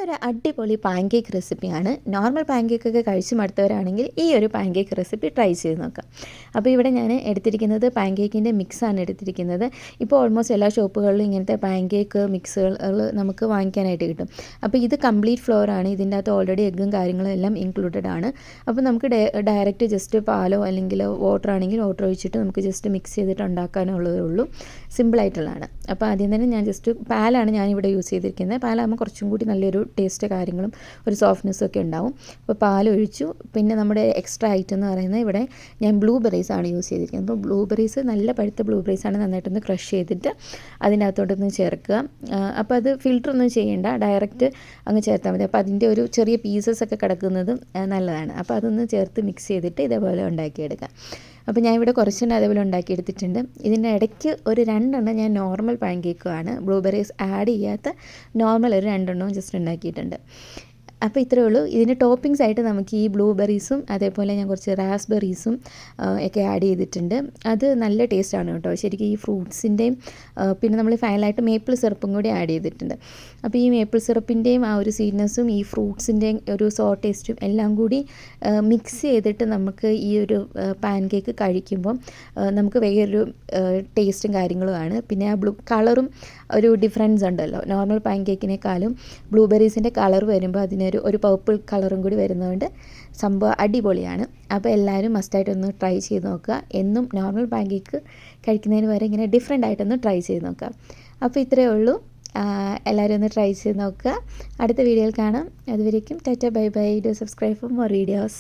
ഇന്നൊരു അടിപൊളി പാൻകേക്ക് റെസിപ്പിയാണ്. നോർമൽ പാൻകേക്കൊക്കെ കഴിച്ച് മടുത്തവരാണെങ്കിൽ ഈ ഒരു പാൻകേക്ക് റെസിപ്പി ട്രൈ ചെയ്ത് നോക്കാം. അപ്പോൾ ഇവിടെ ഞാൻ എടുത്തിരിക്കുന്നത് പാൻകേക്കിൻ്റെ മിക്സാണ് എടുത്തിരിക്കുന്നത്. ഇപ്പോൾ ഓൾമോസ്റ്റ് എല്ലാ ഷോപ്പുകളിലും ഇങ്ങനത്തെ പാൻകേക്ക് മിക്സുകൾ നമുക്ക് വാങ്ങിക്കാനായിട്ട് കിട്ടും. അപ്പോൾ ഇത് കംപ്ലീറ്റ് ഫ്ലോർ ആണ്. ഇതിൻ്റെ അകത്ത് ഓൾറെഡി എഗ്ഗും കാര്യങ്ങളും എല്ലാം ഇൻക്ലൂഡഡ് ആണ്. അപ്പോൾ നമുക്ക് ഡയറക്റ്റ് ജസ്റ്റ് പാലോ അല്ലെങ്കിൽ വാട്ടർ ആണെങ്കിൽ വാട്ടർ ഒഴിച്ചിട്ട് നമുക്ക് ജസ്റ്റ് മിക്സ് ചെയ്തിട്ട് ഉണ്ടാക്കാനുള്ളതേ ഉള്ളൂ. സിമ്പിളായിട്ടുള്ളതാണ്. അപ്പോൾ ആദ്യം തന്നെ ഞാൻ ജസ്റ്റ് പാലാണ് ഞാനിവിടെ യൂസ് ചെയ്തിരിക്കുന്നത്. പാലാകുമ്പോൾ കുറച്ചും കൂടി നല്ലൊരു ടേസ്റ്റ് കാര്യങ്ങളും ഒരു സോഫ്റ്റ്നെസ്സും ഒക്കെ ഉണ്ടാവും. അപ്പോൾ പാലൊഴിച്ചു. പിന്നെ നമ്മുടെ എക്സ്ട്രാ ഐറ്റം എന്ന് പറയുന്നത് ഇവിടെ ഞാൻ ബ്ലൂബെറീസാണ് യൂസ് ചെയ്തിരിക്കുന്നത്. അപ്പോൾ ബ്ലൂബെറീസ് നല്ല പഴുത്ത ബ്ലൂബെറീസാണ് നന്നായിട്ടൊന്ന് ക്രഷ് ചെയ്തിട്ട് അതിൻ്റെ അകത്തോട്ടൊന്ന് ചേർക്കുക. അപ്പോൾ അത് ഫിൽറ്ററൊന്നും ചെയ്യേണ്ട, ഡയറക്റ്റ് അങ്ങ് ചേർത്താൽ മതി. അപ്പോൾ അതിൻ്റെ ഒരു ചെറിയ പീസസ് ഒക്കെ കിടക്കുന്നതും നല്ലതാണ്. അപ്പോൾ അതൊന്ന് ചേർത്ത് മിക്സ് ചെയ്തിട്ട് ഇതേപോലെ ഉണ്ടാക്കിയെടുക്കാം. അപ്പോൾ ഞാൻ ഇവിടെ കുറച്ചെണ്ണം അതേപോലെ ഉണ്ടാക്കിയെടുത്തിട്ടുണ്ട്. ഇതിൻ്റെ ഇടയ്ക്ക് ഒരു 2 എണ്ണം ഞാൻ നോർമൽ പാൻകേക്കുമാണ്, ബ്ലൂബെറീസ് ആഡ് ചെയ്യാത്ത നോർമൽ ഒരു 2 എണ്ണവും ജസ്റ്റ് ഉണ്ടാക്കിയിട്ടുണ്ട്. അപ്പോൾ ഇത്രയേ ഉള്ളൂ. ഇതിൻ്റെ ടോപ്പിങ്സ് ആയിട്ട് നമുക്ക് ഈ ബ്ലൂബെറീസും അതേപോലെ ഞാൻ കുറച്ച് റാസ്ബെറീസും ഒക്കെ ആഡ് ചെയ്തിട്ടുണ്ട്. അത് നല്ല ടേസ്റ്റാണ് കേട്ടോ ശരിക്കും. ഈ ഫ്രൂട്ട്സിൻ്റെയും പിന്നെ നമ്മൾ ഫൈനലായിട്ട് മേപ്പിൾ സിറപ്പും കൂടി ആഡ് ചെയ്തിട്ടുണ്ട്. അപ്പോൾ ഈ മേപ്പിൾ സിറപ്പിൻ്റെയും ആ ഒരു സ്വീറ്റ്നെസ്സും ഈ ഫ്രൂട്ട്സിൻ്റെയും ഒരു സോ ടേസ്റ്റും എല്ലാം കൂടി മിക്സ് ചെയ്തിട്ട് നമുക്ക് ഈ ഒരു പാൻകേക്ക് കഴിക്കുമ്പം നമുക്ക് വേറൊരു ടേസ്റ്റും കാര്യങ്ങളുമാണ്. പിന്നെ ആ കളറും ഒരു ഡിഫറൻസ് ഉണ്ടല്ലോ. നോർമൽ പാൻകേക്കിനേക്കാളും ബ്ലൂബെറീസിൻ്റെ കളർ വരുമ്പോൾ ഒരു പർപ്പിൾ കളറും കൂടി വരുന്നതുകൊണ്ട് സംഭവം അടിപൊളിയാണ്. അപ്പോൾ എല്ലാവരും മസ്റ്റായിട്ടൊന്ന് ട്രൈ ചെയ്ത് നോക്കുക. എന്നും നോർമൽ പാൻകേക്ക് കഴിക്കുന്നതിന് വരെ ഇങ്ങനെ ഡിഫറെൻ്റ് ആയിട്ടൊന്ന് ട്രൈ ചെയ്ത് നോക്കുക. അപ്പോൾ ഇത്രയേ ഉള്ളൂ. എല്ലാവരും ഒന്ന് ട്രൈ ചെയ്ത് നോക്കുക. അടുത്ത വീഡിയോയിൽ കാണാം. അതുവരേക്കും Tata bye bye. Do subscribe for more videos.